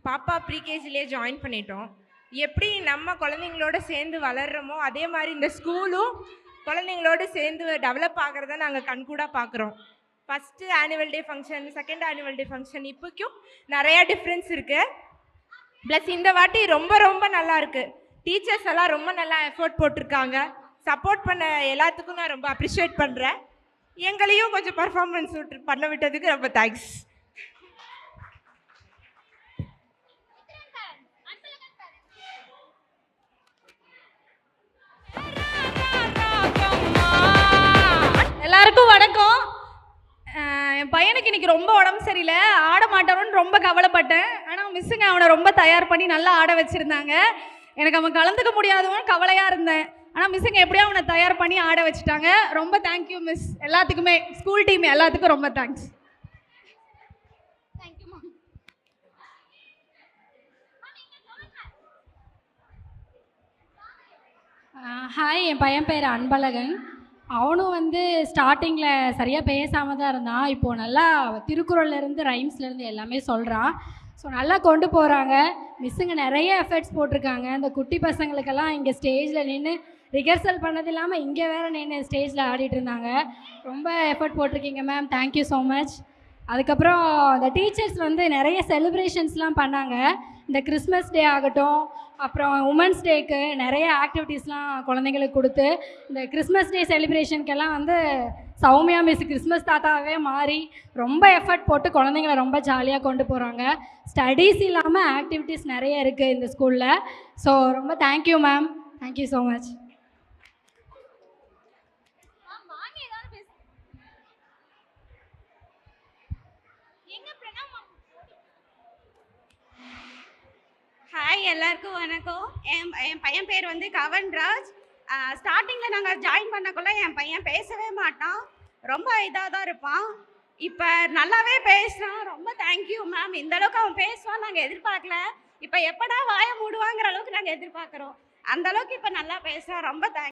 பாப்பா ப்ரீகேஜிலே ஜாயின் பண்ணிட்டோம். எப்படி நம்ம குழந்தைங்களோட சேர்ந்து வளர்றோமோ அதே மாதிரி இந்த ஸ்கூலும் குழந்தைங்களோடு சேர்ந்து டெவலப் ஆகிறத நாங்கள் கண்கூடாக பார்க்குறோம். First annual day function, second annual day function இப்போக்கும் நிறையா டிஃப்ரென்ஸ் இருக்குது. ப்ளஸ் இந்த வாட்டி ரொம்ப ரொம்ப நல்லா இருக்குது. டீச்சர்ஸ் எல்லாம் ரொம்ப நல்லா எஃபோர்ட் போட்டிருக்காங்க. சப்போர்ட் பண்ண எல்லாத்துக்கும் நான் ரொம்ப அப்ரிஷியேட் பண்ணுறேன். எங்களையும் கொஞ்சம் பர்ஃபார்மன்ஸ் பண்ண விட்டதுக்கு ரொம்ப தேங்க்ஸ். எல்லாருக்கும் வணக்கம். என் பையனுக்கு இன்னைக்கு ரொம்ப உடம்பு சரியில்லை, ஆட மாட்டானோன்னு ரொம்ப கவலைப்பட்டேன். ஆனால் மிஸ்ஸுங்க அவனை ரொம்ப தயார் பண்ணி நல்லா ஆட வச்சுருந்தாங்க. எனக்கு அவன் கலந்துக்க முடியாதவன் கவலையாக இருந்தேன். ஆனால் மிஸ்ஸுங்க எப்படியோ அவனை தயார் பண்ணி ஆட வச்சுட்டாங்க. ரொம்ப தேங்க்யூ மிஸ். எல்லாத்துக்குமே ஸ்கூல் டீம் எல்லாத்துக்கும் ரொம்ப தேங்க்ஸ். ஹாய், என் பையன் பேர் அன்பழகன். அவனும் வந்து ஸ்டார்டிங்கில் சரியாக பேசாமல் தான் இருந்தான். இப்போது நல்லா திருக்குறள்லேருந்து ரைம்ஸ்லேருந்து எல்லாமே சொல்கிறான். ஸோ நல்லா கொண்டு போகிறாங்க. மிஸ்ஸுங்க நிறைய எஃபர்ட்ஸ் போட்டிருக்காங்க. இந்த குட்டி பசங்களுக்கெல்லாம் இங்கே ஸ்டேஜில் நின்று ரிஹர்சல் பண்ணது இல்லாமல் இங்கே வேறு நின்று ஸ்டேஜில் ஆடிட்டு இருந்தாங்க. ரொம்ப எஃபர்ட் போட்டிருக்கீங்க மேம், தேங்க்யூ ஸோ மச். அதுக்கப்புறம் இந்த டீச்சர்ஸ் வந்து நிறைய செலிப்ரேஷன்ஸ்லாம் பண்ணாங்க. இந்த கிறிஸ்மஸ் டே ஆகட்டும், அப்புறம் உமன்ஸ் டேக்கு நிறைய ஆக்டிவிட்டீஸ்லாம் குழந்தைங்களுக்கு கொடுத்து, இந்த கிறிஸ்மஸ் டே செலிப்ரேஷனுக்கெல்லாம் வந்து சௌமியா மிஸ் கிறிஸ்மஸ் தாத்தாவே மாறி ரொம்ப எஃபர்ட் போட்டு குழந்தைங்கள ரொம்ப ஜாலியாக கொண்டு போகிறாங்க. ஸ்டடீஸ் இல்லாமல் ஆக்டிவிட்டீஸ் நிறைய இருக்குது இந்த ஸ்கூலில். ஸோ ரொம்ப thank you ma'am, thank you so much. Hi, எல்லாருக்கும் வணக்கம். என் பையன் பேர் வந்து கவன்ராஜ். ஸ்டார்டிங்கில் நாங்கள் ஜாயின் பண்ணக்குள்ள என் பையன் பேசவே மாட்டான், ரொம்ப இதாக தான் இருப்பான். இப்போ நல்லாவே பேசுகிறான். ரொம்ப தேங்க்யூ மேம். இந்த அளவுக்கு அவன் பேசுவான் நாங்கள் எதிர்பார்க்கல. இப்போ எப்படா வாயை மூடுவாங்கிற அளவுக்கு நாங்கள் எதிர்பார்க்குறோம். அந்த அளவுக்கு இப்போ நல்லா பேசுகிறான். ரொம்ப தேங்க்யூ.